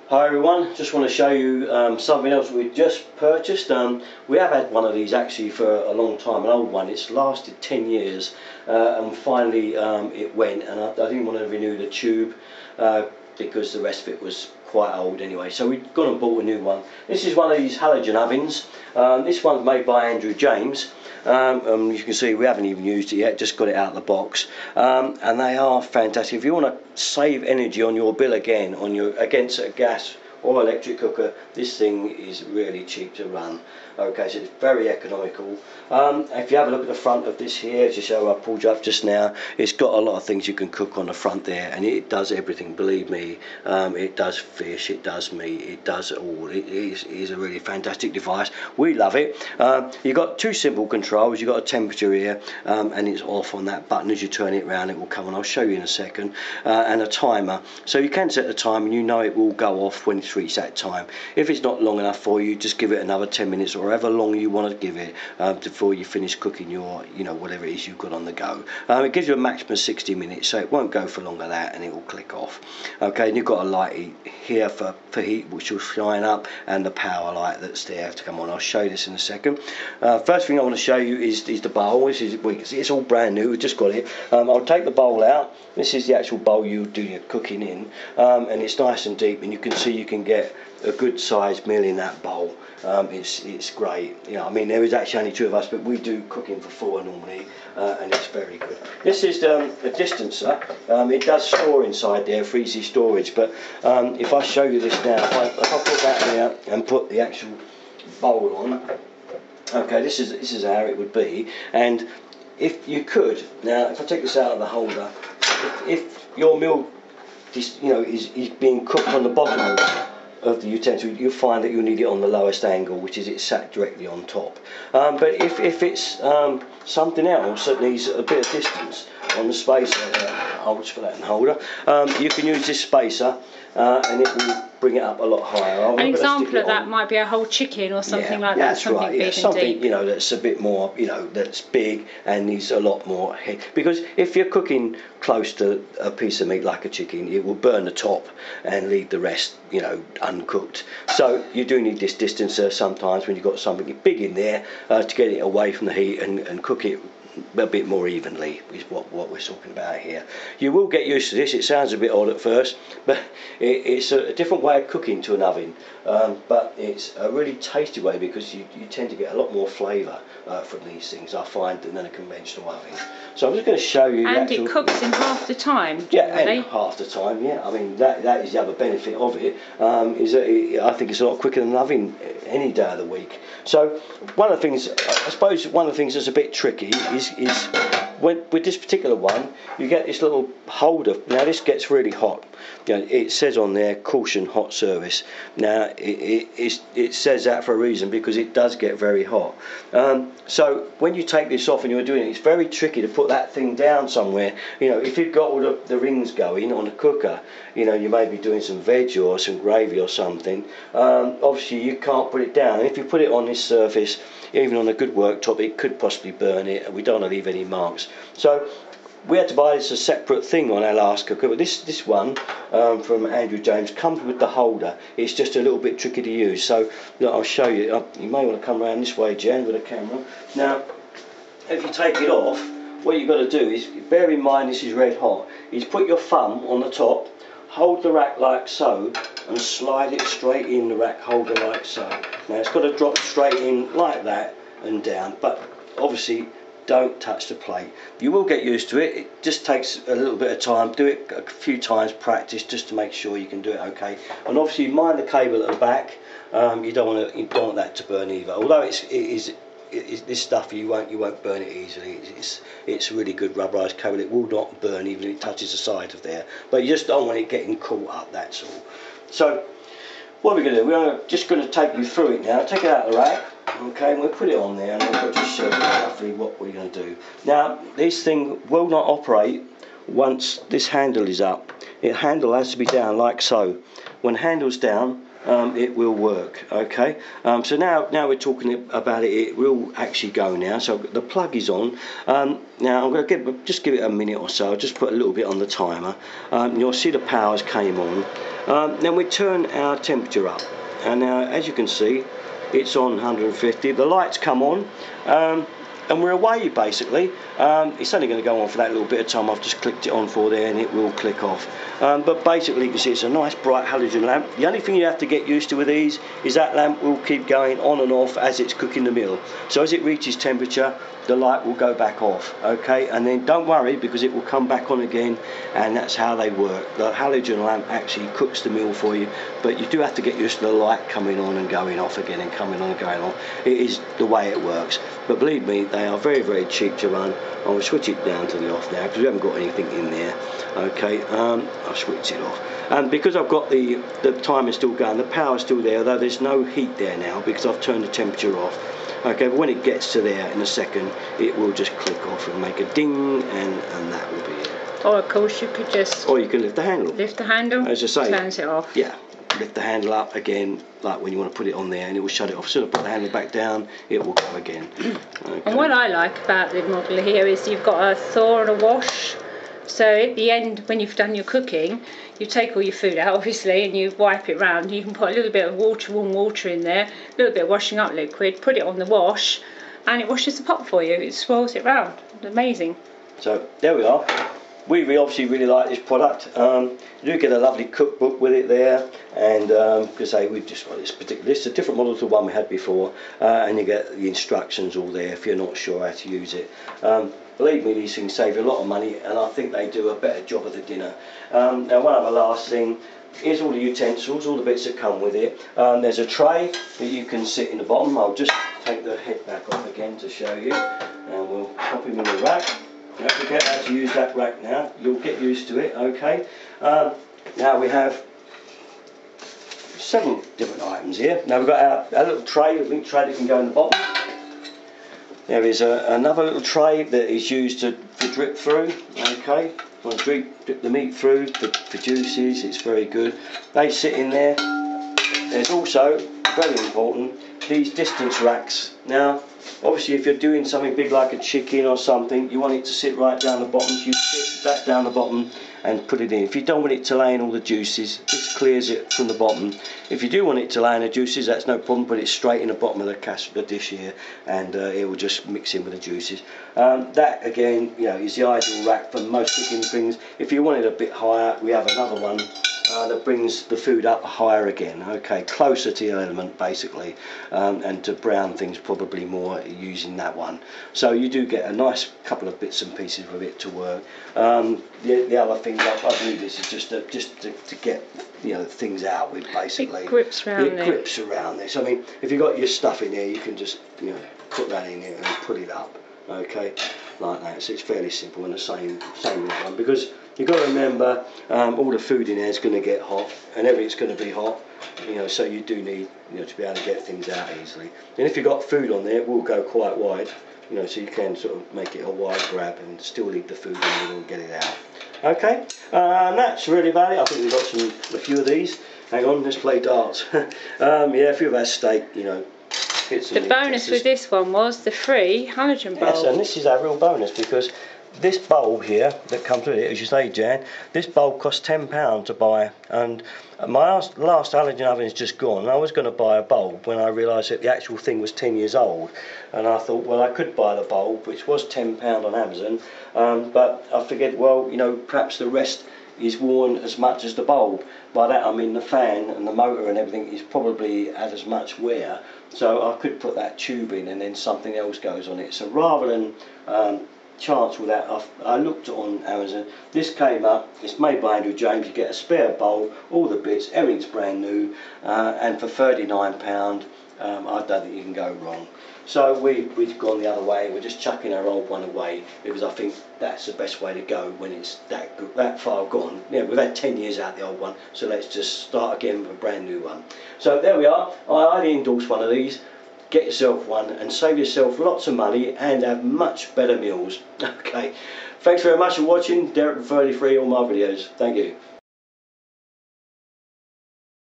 Hi everyone, just want to show you something else we just purchased. We have had one of these actually for a long time, an old one. It's lasted 10 years and finally it went, and I didn't want to renew the tube because the rest of it was quite old anyway, so we've gone and bought a new one. This is one of these halogen ovens. This one's made by Andrew James. You can see we haven't even used it yet, just got it out of the box, and they are fantastic. If you want to save energy on your bill again, against a gas or electric cooker, this thing is really cheap to run. Okay, so it's very economical. If you have a look at the front of this here, as you show I pulled you up just now, it's got a lot of things you can cook on the front there, and it does everything, believe me. It does fish, it does meat, it does all. It is a really fantastic device. We love it. You've got two simple controls. You've got a temperature here, and it's off on that button. As you turn it around, it will come on. I'll show you in a second. And a timer, so you can set the time and you know it will go off when it's reached that time. If it's not long enough for you, just give it another 10 minutes or however long you want to give it before you finish cooking your, whatever it is you've got on the go. It gives you a maximum of 60 minutes, so it won't go for longer than that, and it will click off. Okay, and you've got a light here for heat, which will shine up, and the power light that's there to come on. I'll show you this in a second. First thing I want to show you is the bowl. It's all brand new, we've just got it. I'll take the bowl out. This is the actual bowl you do your cooking in, and it's nice and deep, and you can see you can get a good sized meal in that bowl. It's great. I mean, there is actually only two of us, but we do cooking for four normally, and it's very good. This is a distancer. It does store inside there for easy storage, but if I show you this now, if I put that there and put the actual bowl on, okay, this is how it would be. And if you could, now if I take this out of the holder, if your meal is being cooked on the bottom of the utensil, you'll find that you'll need it on the lowest angle, which is it's sat directly on top. But if it's something else that needs a bit of distance on the spacer, I'll just put that in the holder, you can use this spacer and it will bring it up a lot higher. An example of that might be a whole chicken or something like that. That's right. Yeah, something that's a bit more, that's big and needs a lot more heat. Because if you're cooking close to a piece of meat like a chicken, it will burn the top and leave the rest, uncooked. So you do need this distancer sometimes when you've got something big in there to get it away from the heat and cook it a bit more evenly, is what we're talking about here. You will get used to this. It sounds a bit odd at first, but it's a different way of cooking to an oven, but it's a really tasty way because you tend to get a lot more flavour from these things, I find, than a conventional oven. So I'm just going to show you. And it cooks in half the time. Yeah, and half the time. Yeah, I mean that is the other benefit of it. Is that I think it's a lot quicker than an oven any day of the week. So one of the things, I suppose, that's a bit tricky is with this particular one, you get this little holder. Now this gets really hot. It says on there, caution, hot service. Now it says that for a reason, because it does get very hot. So when you take this off and you're doing it, it's very tricky to put that thing down somewhere. If you've got all the rings going on a cooker, you may be doing some veg or some gravy or something. Obviously you can't put it down. And if you put it on this surface, even on a good worktop, it could possibly burn it, and we don't want to leave any marks. So we had to buy this a separate thing on our last cooker, but this one from Andrew James comes with the holder. It's just a little bit tricky to use, so I'll show you. You may want to come around this way, Jen, with a camera. Now, if you take it off, what you've got to do is, bear in mind this is red hot, is put your thumb on the top, hold the rack like so, and slide it straight in the rack holder like so. Now it's got to drop straight in like that and down, but obviously don't touch the plate. You will get used to it. It just takes a little bit of time. Do it a few times, practice, just to make sure you can do it okay. And obviously mind the cable at the back. You don't want that to burn either. Although it is this stuff, you won't burn it easily. It's really good rubberized cable. It will not burn even if it touches the side of there. But you just don't want it getting caught up. That's all. So what we're going to do, we're just going to take you through it now. Take it out of the rack. Okay, and we'll put it on there, and I'll just show you roughly what we're going to do. Now, this thing will not operate once this handle is up. The handle has to be down like so. When the handle's down, it will work. Okay, so now we're talking about it. It will actually go now. So the plug is on. Now I'm going to just give it a minute or so. I'll just put a little bit on the timer. You'll see the powers came on. Then we turn our temperature up, and now as you can see, it's on 150. The lights come on. And we're away basically. It's only going to go on for that little bit of time. I've just clicked it on for there and it will click off. But basically you can see it's a nice bright halogen lamp. The only thing you have to get used to with these is that lamp will keep going on and off as it's cooking the meal. So as it reaches temperature, the light will go back off, okay? And then don't worry, because it will come back on again, and that's how they work. The halogen lamp actually cooks the meal for you, but you do have to get used to the light coming on and going off again and coming on and going off. It is the way it works. But believe me, they are very, very cheap to run. I'll switch it down to the off now, because we haven't got anything in there, okay? I'll switch it off. And because I've got the timer still going, the power's still there, although there's no heat there now, because I've turned the temperature off. Okay, but when it gets to there in a second, it will just click off and make a ding, and that will be it. Or of course you could just... Or you can lift the handle. Lift the handle, as I say, turns it off. Yeah, lift the handle up again, like when you want to put it on there, and it will shut it off. As soon as I put the handle back down, it will go again. Okay. And what I like about the model here is you've got a thaw and a wash. So at the end, when you've done your cooking, you take all your food out, obviously, and you wipe it round. You can put a little bit of warm water in there, a little bit of washing up liquid, put it on the wash, and it washes the pot for you. It swirls it round. It's amazing. So there we are. We obviously really like this product. You do get a lovely cookbook with it there, and because we've just got this particular. This is a different model to the one we had before, and you get the instructions all there if you're not sure how to use it. Believe me, these things save you a lot of money, and I think they do a better job of the dinner. Now, one other last thing. Here's all the utensils, all the bits that come with it. There's a tray that you can sit in the bottom. I'll just take the head back off again to show you, and we'll pop him in the rack. Don't forget how to use that rack now. You'll get used to it, okay? Now we have 7 different items here. Now we've got our little tray, a link tray that can go in the bottom. There is another little tray that is used to drip through, okay? Want to drip the meat through for juices, it's very good. They sit in there. There's also, very important, these distance racks. Now, obviously if you're doing something big like a chicken or something, you want it to sit right down the bottom. You sit that down the bottom and put it in. If you don't want it to lay in all the juices, this clears it from the bottom. If you do want it to lay in the juices, that's no problem. Put it straight in the bottom of the dish here, and it will just mix in with the juices. That again, you know, is the ideal rack for most cooking things. If you want it a bit higher, we have another one that brings the food up higher again, okay, closer to the element basically, and to brown things probably more using that one. So you do get a nice couple of bits and pieces with it to work. The other thing, I believe this is just to get, you know, things out with basically. It grips around there. It grips around this. I mean, if you've got your stuff in there, you can just, you know, put that in there and put it up, okay, like that. So it's fairly simple, and the same one, because you've got to remember all the food in there is going to get hot, and everything's going to be hot, you know, so you do need, you know, to be able to get things out easily. And if you've got food on there, it will go quite wide, you know, so you can sort of make it a wide grab and still leave the food in the middle and get it out. Okay, and that's really about it. I think we've got a few of these. Hang on, let's play darts. Yeah, a few of our steak, you know. The bonus with this one was the free halogen bulb. Yes, and this is our real bonus, because this bulb here that comes with it, as you say, Jan, this bulb costs £10 to buy, and my last halogen oven is just gone, and I was going to buy a bulb when I realised that the actual thing was 10 years old, and I thought, well, I could buy the bulb, which was £10 on Amazon, but I figured, well, you know, perhaps the rest is worn as much as the bulb. By that I mean the fan and the motor and everything is probably had as much wear, so I could put that tube in and then something else goes on it. So rather than chance with that, I looked on Amazon. This came up. It's made by Andrew James. You get a spare bulb, all the bits, everything's brand new, and for £39, I don't think you can go wrong. So we've gone the other way. We're just chucking our old one away, because I think that's the best way to go when it's that far gone. Yeah, we've had 10 years out the old one, so let's just start again with a brand new one. So there we are. I highly endorse one of these. Get yourself one and save yourself lots of money and have much better meals. Okay, thanks very much for watching. Derek from 33, all my videos. Thank you.